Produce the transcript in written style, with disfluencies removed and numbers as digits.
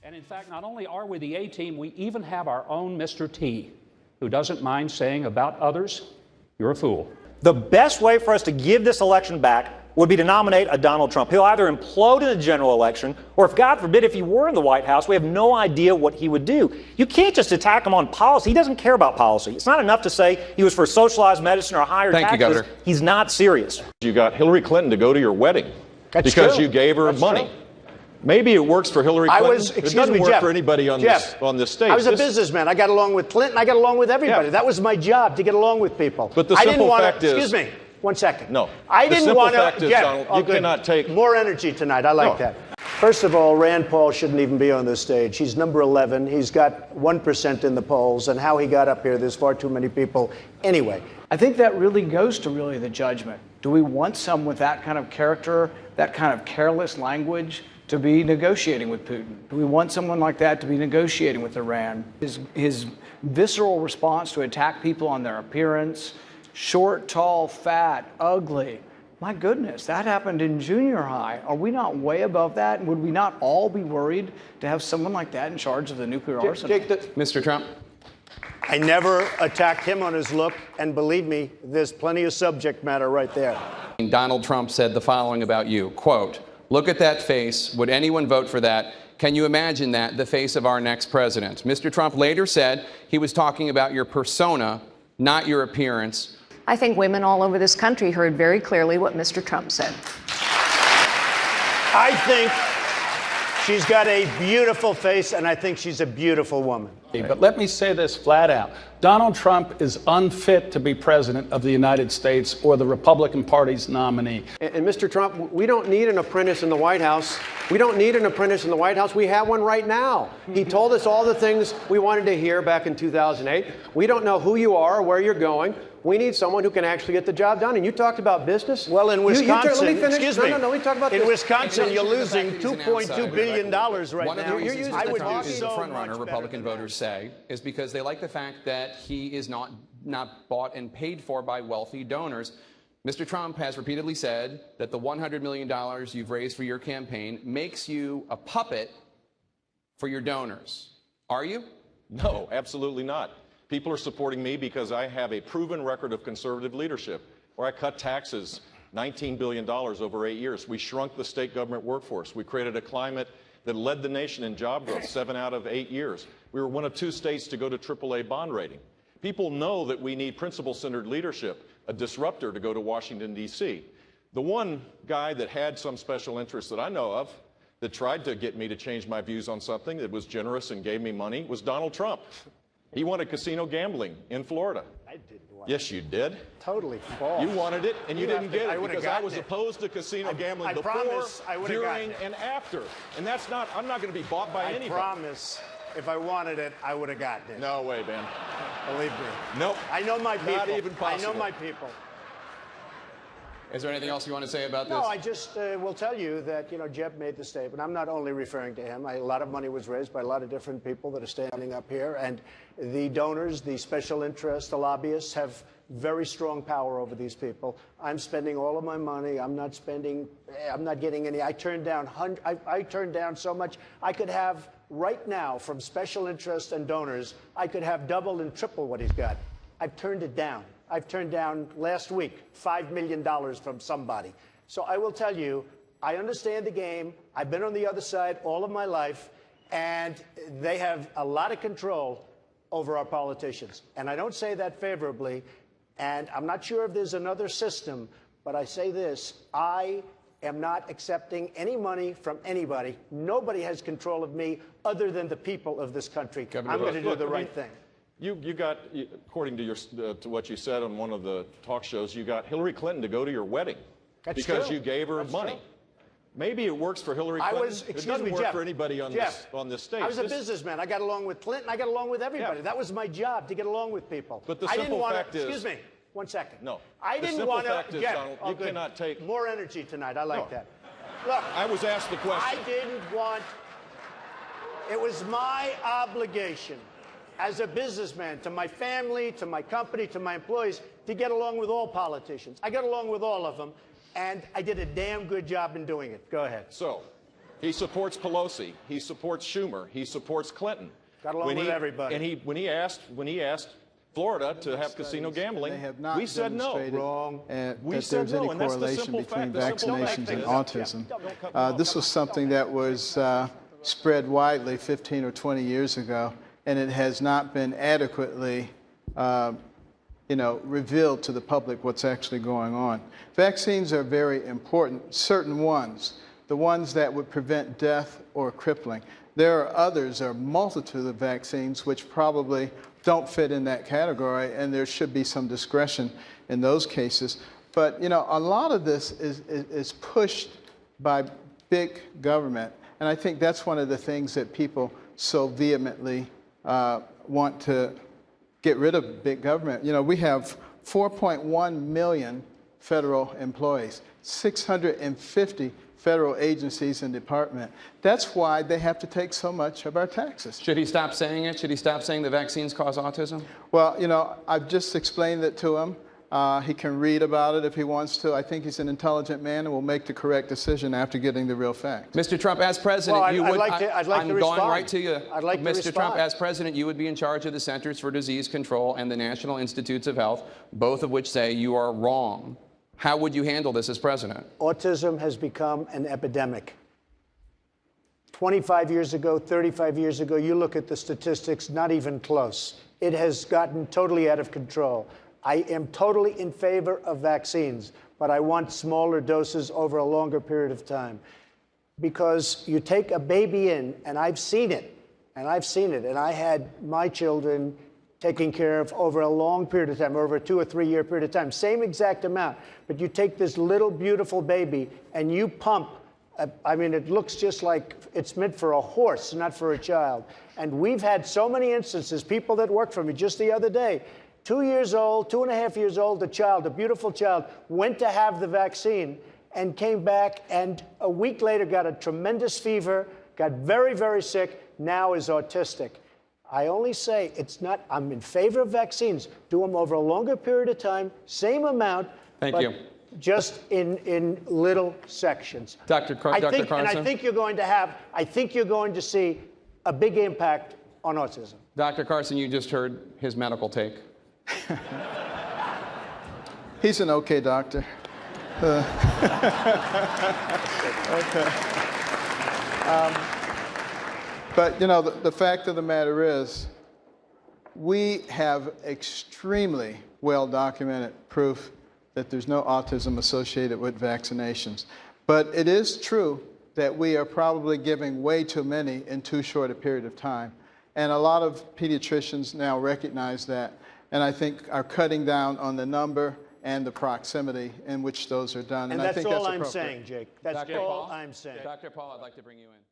And in fact, not only are we the A team, we even have our own Mr. T, who doesn't mind saying about others, you're a fool. The best way for us to give this election back would be to nominate a Donald Trump. He'll either implode in the general election, or if God forbid, if he were in the White House, we have no idea what he would do. You can't just attack him on policy. He doesn't care about policy. It's not enough to say he was for socialized medicine or higher taxes. Thank you, Governor. He's not serious. You got Hillary Clinton to go to your wedding because true. you gave her That's money. true. Maybe it works for Hillary Clinton. Excuse it doesn't me, work Jeff. for anybody on Jeff, this stage. I was a businessman. I got along with Clinton. I got along with everybody. Yeah. That was my job, to get along with people. But the I simple didn't wanna, fact is... Excuse me. 1 second. No. I The didn't simple want fact to... is, Jeff, Donald, you cannot take... More energy tonight. I like that. First of all, Rand Paul shouldn't even be on this stage. He's number 11. He's got 1% in the polls. And how he got up here, there's far too many people. Anyway. I think that really goes to really the judgment. Do we want someone with that kind of character, that kind of careless language, to be negotiating with Putin? Do we want someone like that to be negotiating with Iran? His visceral response to attack people on their appearance, short, tall, fat, ugly. My goodness, that happened in junior high. Are we not way above that? And would we not all be worried to have someone like that in charge of the nuclear arsenal? Mr. Trump. I never attacked him on his look. And believe me, there's plenty of subject matter right there. Donald Trump said the following about you, quote, "Look at that face. Would anyone vote for that? Can you imagine that, the face of our next president?" Mr. Trump later said he was talking about your persona, not your appearance. I think women all over this country heard very clearly what Mr. Trump said. I think she's got a beautiful face, and I think she's a beautiful woman. But let me say this flat out. Donald Trump is unfit to be president of the United States or the Republican Party's nominee. And Mr. Trump, we don't need an apprentice in the White House. We don't need an apprentice in the White House. We have one right now. He told us all the things we wanted to hear back in 2008. We don't know who you are or where you're going. We need someone who can actually get the job done. And you talked about business. Well, in Wisconsin, let me finish. Excuse me. No, we talk about in this. Wisconsin, you're losing $2.2 billion right One of the now. reasons I would Trump do is so the front much runner, Republican voters say, is because they like the fact that he is not bought and paid for by wealthy donors. Mr. Trump has repeatedly said that the $100 million you've raised for your campaign makes you a puppet for your donors. Are you? No, absolutely not. People are supporting me because I have a proven record of conservative leadership, where I cut taxes $19 billion over 8 years. We shrunk the state government workforce. We created a climate that led the nation in job growth 7 out of 8 years. We were one of 2 states to go to AAA bond rating. People know that we need principle-centered leadership, a disruptor to go to Washington, D.C. The one guy that had some special interest that I know of that tried to get me to change my views on something that was generous and gave me money was Donald Trump. He wanted casino gambling in Florida. I didn't want Yes, you did. Totally false. You wanted it, and you didn't get it because I was it. opposed to casino gambling before, during, and after. And that's not, I'm not going to be bought by anybody. I promise, if I wanted it, I would have gotten it. No way, Ben. Believe me. Nope. I know my people. Not even possible. I know my people. Is there anything else you want to say about this? No, I just will tell you that, Jeb made the statement. I'm not only referring to him. A lot of money was raised by a lot of different people that are standing up here. And the donors, the special interests, the lobbyists have very strong power over these people. I'm spending all of my money. I'm not getting any. I turned down so much. I could have right now, from special interests and donors, I could have double and triple what he's got. I've turned it down. I've turned down last week $5 million from somebody. So I will tell you, I understand the game. I've been on the other side all of my life, and they have a lot of control over our politicians. And I don't say that favorably, and I'm not sure if there's another system, but I say this, I am not accepting any money from anybody. Nobody has control of me other than the people of this country. I'm going to do the right thing. You got, according to to what you said on one of the talk shows, you got Hillary Clinton to go to your wedding because you gave her money. Maybe it works for Hillary Clinton. It doesn't work for anybody on this stage. I was a businessman. I got along with Clinton. I got along with everybody. That was my job, to get along with people. But the simple fact is... Excuse me. 1 second. No. I didn't want to... Donald, you cannot take... More energy tonight. I like that. Look. I was asked the question. I didn't want... It was my obligation as a businessman, to my family, to my company, to my employees, to get along with all politicians. I got along with all of them, and I did a damn good job in doing it. Go ahead. So, He supports Pelosi. He supports Schumer. He supports Clinton. Got along with everybody. And when he asked Florida to have casino gambling, we said no. Wrong. That We there said was no, any and that's the correlation simple between fact. The simple fact vaccinations and is- autism. Don't cut me off. This was something that was spread widely 15 or 20 years ago, and it has not been adequately revealed to the public what's actually going on. Vaccines are very important, certain ones, the ones that would prevent death or crippling. There are others, or a multitude of vaccines, which probably don't fit in that category, and there should be some discretion in those cases. But, a lot of this is pushed by big government, and I think that's one of the things that people so vehemently want to get rid of big government. We have 4.1 million federal employees, 650 federal agencies and departments. That's why they have to take so much of our taxes. Should he stop saying it? Should he stop saying that vaccines cause autism? Well, I've just explained it to him. He can read about it if he wants to. I think he's an intelligent man and will make the correct decision after getting the real facts. Mr. Trump, as president, Well, you I'd would. like to I'm going respond. right to you. I'd like to Mr. Trump, respond. as president, you would be in charge of the Centers for Disease Control and the National Institutes of Health, both of which say you are wrong. How would you handle this as president? Autism has become an epidemic. 25 years ago, 35 years ago, you look at the statistics, not even close. It has gotten totally out of control. I am totally in favor of vaccines, but I want smaller doses over a longer period of time. Because you take a baby in, and I've seen it, and I had my children taken care of over a long period of time, over a 2 or 3 year period of time, same exact amount. But you take this little beautiful baby and you pump, it looks just like it's meant for a horse, not for a child. And we've had so many instances, people that worked for me just the other day, 2 years old, 2.5 years old, a beautiful child, went to have the vaccine and came back and a week later got a tremendous fever, got very, very sick, now is autistic. I only say I'm in favor of vaccines. Do them over a longer period of time, same amount. Thank you. Just in little sections. Dr. Carson? And I think you're going to see a big impact on autism. Dr. Carson, you just heard his medical take. He's an okay doctor. Okay. But, the fact of the matter is, we have extremely well-documented proof that there's no autism associated with vaccinations. But it is true that we are probably giving way too many in too short a period of time. And a lot of pediatricians now recognize that, and I think are cutting down on the number and the proximity in which those are done. And I that's think all that's I'm appropriate. saying, Jake. That's all I'm saying. Dr. Paul, I'd like to bring you in.